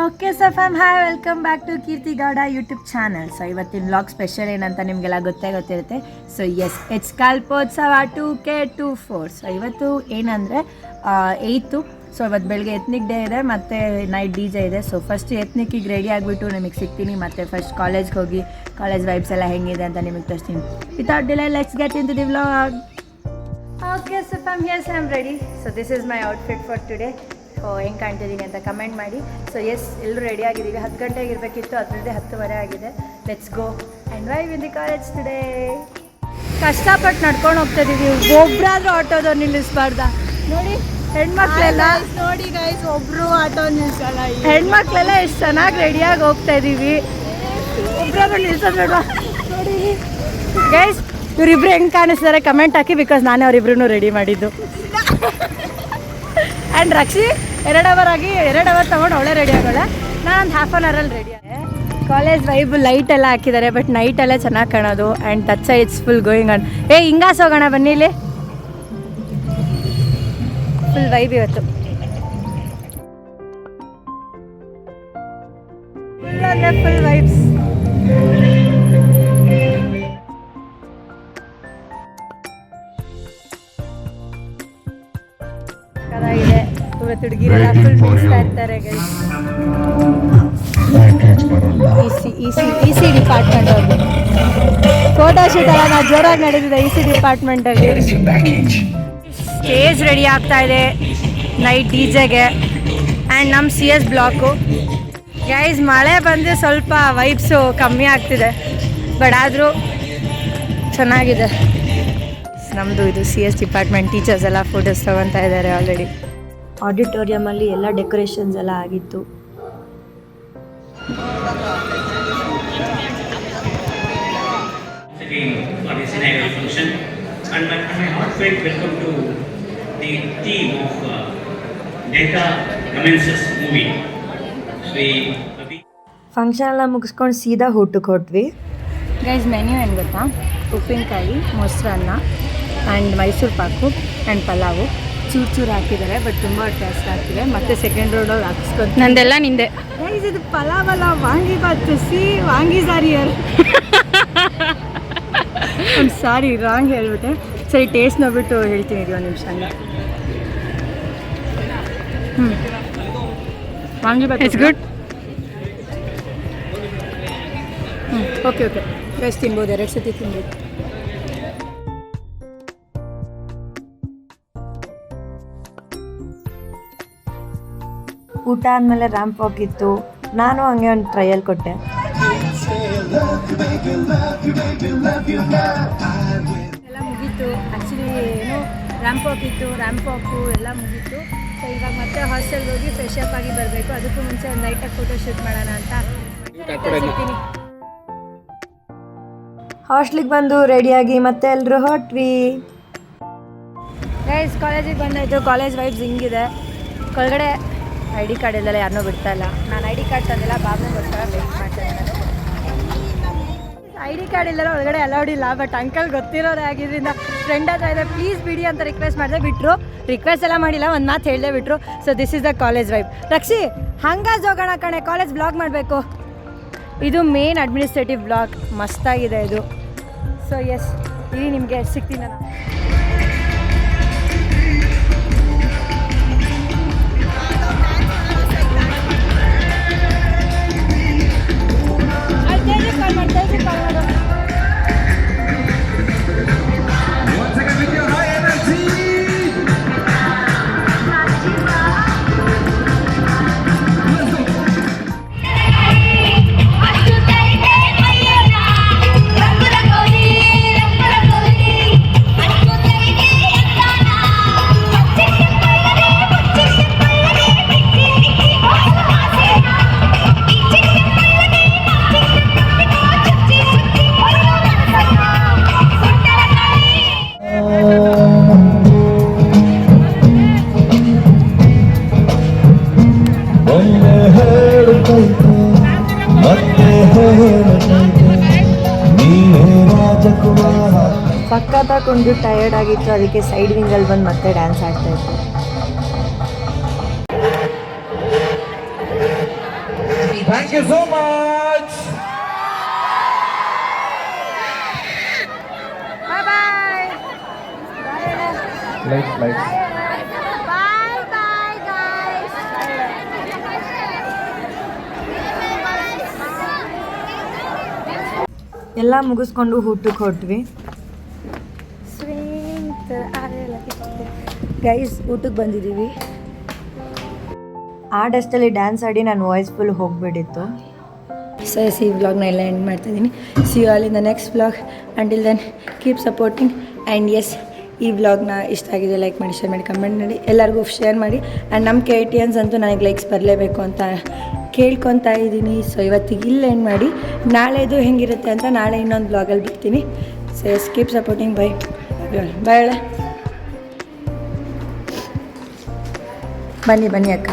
Okay so fam hi welcome back to Keerthi Gowda YouTube channel. So ಇವತ್ತಿನ vlog special ಏನಂತ ನಿಮಗೆಲ್ಲ ಗೊತ್ತಿರುತ್ತೆ. So S H Kalpotsava 2K24. So ಇವತ್ತು ಏನಂದರೆ 8th. ಸೊ ಇವತ್ತು ಬೆಳಗ್ಗೆ ಎತ್ನಿಕ್ ಡೇ ಇದೆ ಮತ್ತು ನೈಟ್ DJ ಇದೆ. ಸೊ ಫಸ್ಟ್ ಎತ್ನಿಕ್ಕಿಗೆ ರೆಡಿ ಆಗಿಬಿಟ್ಟು ನಿಮಗೆ ಸಿಗ್ತೀನಿ ಮತ್ತು ಫಸ್ಟ್ ಕಾಲೇಜ್ಗೆ ಹೋಗಿ ಕಾಲೇಜ್ ವೈಬ್ಸ್ ಎಲ್ಲ ಹೆಂಗಿದೆ ಅಂತ ನಿಮಗೆ ತೋರಿಸ್ತೀನಿ. Without delay let's get into the vlog. Okay so fam here's I am ready. So this is my outfit for today. So ಹೆಂಗೆ ಕಾಣ್ತಿದ್ದೀನಿ ಅಂತ ಕಮೆಂಟ್ ಮಾಡಿ. ಸೊ ಎಸ್ ಎಲ್ಲರೂ ರೆಡಿ ಆಗಿದ್ದೀವಿ. 10 ಗಂಟೆಗೆ ಇರಬೇಕಿತ್ತು, ಅದರದ್ದೇ 10:15 ಆಗಿದೆ. Let's go and vibe in the college today. ಕಷ್ಟಪಟ್ಟು ನಡ್ಕೊಂಡು ಹೋಗ್ತಾ ಇದ್ದೀವಿ. ಒಬ್ಬರಾದ್ರೂ ಆಟೋದವ್ರು ನಿಲ್ಲಿಸ್ಬಾರ್ದ ನೋಡಿ. ಹೆಣ್ಮಕ್ಳೆಲ್ಲ ನೋಡಿ ಗೈಸ್, ಒಬ್ರು ಆಟೋ ನಿಲ್ಸಲ್ಲ. ಹೆಣ್ಮಕ್ಳೆಲ್ಲ ಎಷ್ಟು ಚೆನ್ನಾಗಿ ರೆಡಿಯಾಗಿ ಹೋಗ್ತಾ ಇದ್ದೀವಿ. ಒಬ್ಬರಾದ್ರೂ ನಿಲ್ಸೋದು ಬೇಡ ನೋಡಿ ಗೈಸ್. ಇವರಿಬ್ರು ಹೆಂಗೆ ಕಾಣಿಸ್ತಾರೆ ಕಮೆಂಟ್ ಹಾಕಿ, ಬಿಕಾಸ್ ನಾನೇ ಅವರಿಬ್ರು ರೆಡಿ ಮಾಡಿದ್ದು. ಆ್ಯಂಡ್ ರಕ್ಷಿ 2 ಅವರ್ ತೊಗೊಂಡು ಅವಳೇ ರೆಡಿ ಆಗೋಳೆ. ನಾನು 1/2 ಅವರಲ್ಲಿ ರೆಡಿ ಆದೆ. ಕಾಲೇಜ್ ವೈಬ್ ಲೈಟ್ ಎಲ್ಲ ಹಾಕಿದ್ದಾರೆ, ಬಟ್ ನೈಟಲ್ಲೇ ಚೆನ್ನಾಗಿ ಕಾಣೋದು. And that side it's full going on. ಹಿಂಗಾಸ್ ಹೋಗೋಣ ಬನ್ನಿ. ಇಲ್ಲಿ ಫುಲ್ ವೈಬ್ ಇವತ್ತು. ಫುಲ್ ಅಂದರೆ ಫುಲ್ ವೈಬ್ಸ್. ಇದೆ ಇವತ್ತು ಹುಡುಗಿರೆಲ್ಲ ಫುಲ್ ಮಿಕ್ಸ್ತಾ ಇರ್ತಾರೆ. ಇ ಸಿ ಡಿಪಾರ್ಟ್ಮೆಂಟ್ ಅವ್ರಿಗೆ ಫೋಟೋ ಶೂಟ್ ಎಲ್ಲ ನಾವು ಜೋರಾಗಿ ನಡೆದಿದೆ ಇ ಸಿ ಡಿಪಾರ್ಟ್ಮೆಂಟಲ್ಲಿ. ಸ್ಟೇಜ್ ರೆಡಿ ಆಗ್ತಾ ಇದೆ ನೈಟ್ DJಗೆ. ಆ್ಯಂಡ್ ನಮ್ಮ CS ಬ್ಲಾಕು ಗೈಸ್. ಮಳೆ ಬಂದರೆ ಸ್ವಲ್ಪ ವೈಬ್ಸು ಕಮ್ಮಿ ಆಗ್ತಿದೆ, ಬಟ್ ಆದರೂ ಚೆನ್ನಾಗಿದೆ. ನಮ್ಮದು ಇದು CS ಡಿಪಾರ್ಟ್ಮೆಂಟ್ ಟೀಚರ್ಸ್ ಎಲ್ಲ ಫೋಟೋಸ್ ತೊಗೊತಾ ಇದ್ದಾರೆ ಆಲ್ರೆಡಿ. ಆಡಿಟೋರಿಯಮಲ್ಲಿ ಎಲ್ಲ ಡೆಕೋರೇಷನ್ಸ್ ಎಲ್ಲ ಆಗಿತ್ತು. ಫಂಕ್ಷನ್ ಎಲ್ಲ ಮುಗಿಸ್ಕೊಂಡು ಸೀದಾ ಊಟಕ್ಕೆ ಹೊಟ್ವಿ ಗೈಸ್. ಮೆನ್ಯೂ ಏನು ಗೊತ್ತಾ? ಉಪ್ಪಿನಕಾಯಿ, ಮೊಸರನ್ನ ಆ್ಯಂಡ್ ಮೈಸೂರು ಪಾಕು ಆ್ಯಂಡ್ ಪಲಾವು. ಚೂರು ಹಾಕಿದ್ದಾರೆ, ಬಟ್ ತುಂಬ ಟೇಸ್ಟ್ ಆಗ್ತಿದೆ. ಮತ್ತು ಸೆಕೆಂಡ್ ರೋಡಲ್ಲಿ ಹಾಕಿಸ್ಕೊಂಡು ನಂದೆಲ್ಲ ನಿಂದೆ ಗೈಸ್. ಇದು ಪಲಾವಲ್ಲ, ವಾಂಗಿ ಬಾತು. ವಾಂಗಿ ಸಾರಿಯರ್ ಸಾರಿ ರಾಂಗ್ ಹೇಳ್ಬಿಟ್ಟೆ. ಸರಿ, ಟೇಸ್ಟ್ ನೋಡ್ಬಿಟ್ಟು ಹೇಳ್ತೀನಿ. ಇದು 1 ನಿಮಿಷ ಹಂಗೆ. ವಾಂಗಿ ಬಾತ್ ಇಟ್ಸ್ ಗುಡ್. ಓಕೆ ಗೈಸ್, ತಿನ್ಬೋದು. 2 ಸತಿ ತಿನ್ಬೋದು. ಊಟ ಆದಮೇಲೆ ರ್ಯಾಂಪ್ ವಾಕ್ ಇತ್ತು. ನಾನು ಹಂಗೆ ಒಂದು ಟ್ರಯಲ್ ಕೊಟ್ಟೆ. ಎಲ್ಲ ಮುಗೀತು. ಆ್ಯಕ್ಚುಲಿ ಏನು ರ್ಯಾಂಪ್ ವಾಕ್ ಇತ್ತು, ರ್ಯಾಂಪ್ ವಾಕು ಎಲ್ಲ ಮುಗೀತು. ಸೊ ಇವಾಗ ಮತ್ತೆ ಹಾಸ್ಟೆಲ್ಗೆ ಹೋಗಿ ಫ್ರೆಶ್ ಅಪ್ ಆಗಿ ಬರಬೇಕು. ಅದಕ್ಕೂ ಮುಂಚೆ ಒಂದು ಲೈಟಾಗಿ ಫೋಟೋ ಶೂಟ್ ಮಾಡೋಣ ಅಂತ ಸಿಗ್ತೀನಿ. ಹಾಸ್ಟ್ಲಿಗೆ ಬಂದು ರೆಡಿಯಾಗಿ ಮತ್ತೆ ಎಲ್ಲರೂ ಹೊಟ್ವಿ ಗೈಸ್. ಕಾಲೇಜಿಗೆ ಬಂದಾಯಿತು. ಕಾಲೇಜ್ ವೈಬ್ಸ್ ಹಿಂಗಿದೆ. ಕೆಳಗಡೆ ID ಕಾರ್ಡ್ ಇಲ್ಲೆಲ್ಲ ಯಾರನ್ನೂ ಬಿಡ್ತಾ ಇಲ್ಲ. ನಾನು ID ಕಾರ್ಡ್ ತಂದಿಲ್ಲ, ಬಾಬುಗೋಸ್ಕರ ವೆಯ್ಟ್ ಮಾಡ್ತಾ ಇದ್ದೀನಿ. ID ಕಾರ್ಡ್ ಇಲ್ಲೆಲ್ಲ ಒಳಗಡೆ ಅಲೌಡ್ ಇಲ್ಲ, ಬಟ್ ಅಂಕಲ್ ಗೊತ್ತಿರೋರೇ ಆಗಿದ್ದರಿಂದ ಫ್ರೆಂಡ್ ಹತ್ರ ಇದೆ ಪ್ಲೀಸ್ ಬಿಡಿ ಅಂತ ರಿಕ್ವೆಸ್ಟ್ ಮಾಡಿದೆ. ಬಿಟ್ಟರು. ರಿಕ್ವೆಸ್ಟ್ ಎಲ್ಲ ಮಾಡಿಲ್ಲ, ಒಂದು ಮಾತು ಹೇಳಿದೆ ಬಿಟ್ಟರು. So this is the college vibe. Rakshi ಹಂಗಾಜ್ ಹೋಗೋಣ ಕಣೆ, ಕಾಲೇಜ್ ಬ್ಲಾಗ್ ಮಾಡಬೇಕು. ಇದು ಮೇನ್ ಅಡ್ಮಿನಿಸ್ಟ್ರೇಟಿವ್ ಬ್ಲಾಗ್. ಮಸ್ತಾಗಿದೆ ಇದು. ಸೊ ಎಸ್, ಇಲ್ಲಿ ನಿಮಗೆ ಸಿಗ್ತೀನಿ ನಾನು. ಸಖತ್ತಾಕೊಂಡು ಟಯರ್ಡ್ ಆಗಿತ್ತು, ಅದಕ್ಕೆ ಸೈಡ್ ವಿಂಗಲ್ಲಿ ಬಂದು ಮತ್ತೆ ಡ್ಯಾನ್ಸ್ ಆಡ್ತಾ ಇತ್ತು. you so much. Bye Lights. Bye bye guys. ಎಲ್ಲ ಮುಗಿಸ್ಕೊಂಡು ಊಟಕ್ಕೆ ಹೊರಟ್ವಿ. ಗೈಸ್ ಊಟಕ್ಕೆ ಬಂದಿದ್ದೀವಿ. ಆ ಡಸ್ಟಲ್ಲಿ ಡ್ಯಾನ್ಸ್ ಆಡಿ ನನ್ನ ವಾಯ್ಸ್ ಫುಲ್ ಹೋಗ್ಬಿಟ್ಟಿತ್ತು. ಸರ್ ಈ ವ್ಲಾಗ್ನ ಎಲ್ಲ ಎಂಡ್ ಮಾಡ್ತಾಯಿದ್ದೀನಿ. See you all in the next vlog. Until then keep supporting and yes, ಈ ವ್ಲಾಗ್ನ ಇಷ್ಟ ಆಗಿದೆ ಲೈಕ್ ಮಾಡಿ, ಶೇರ್ ಮಾಡಿ, ಕಮೆಂಟ್ ಮಾಡಿ, ಎಲ್ಲರಿಗೂ ಶೇರ್ ಮಾಡಿ. ಆ್ಯಂಡ್ ನಮ್ಮ KTNs ಅಂತೂ ನನಗೆ ಲೈಕ್ಸ್ ಬರಲೇಬೇಕು ಅಂತ ಕೇಳ್ಕೊತಾ ಇದ್ದೀನಿ. ಸೊ ಇವತ್ತಿಗೆ ಇಲ್ಲಿ ಎಂಡ್ ಮಾಡಿ, ನಾಳೆದು ಹೆಂಗಿರುತ್ತೆ ಅಂತ ನಾಳೆ ಇನ್ನೊಂದು ವ್ಲಾಗಲ್ಲಿ ಬಿಡ್ತೀನಿ. So yes, keep supporting. Bye bye. ಬನ್ನಿ ಅಕ್ಕ.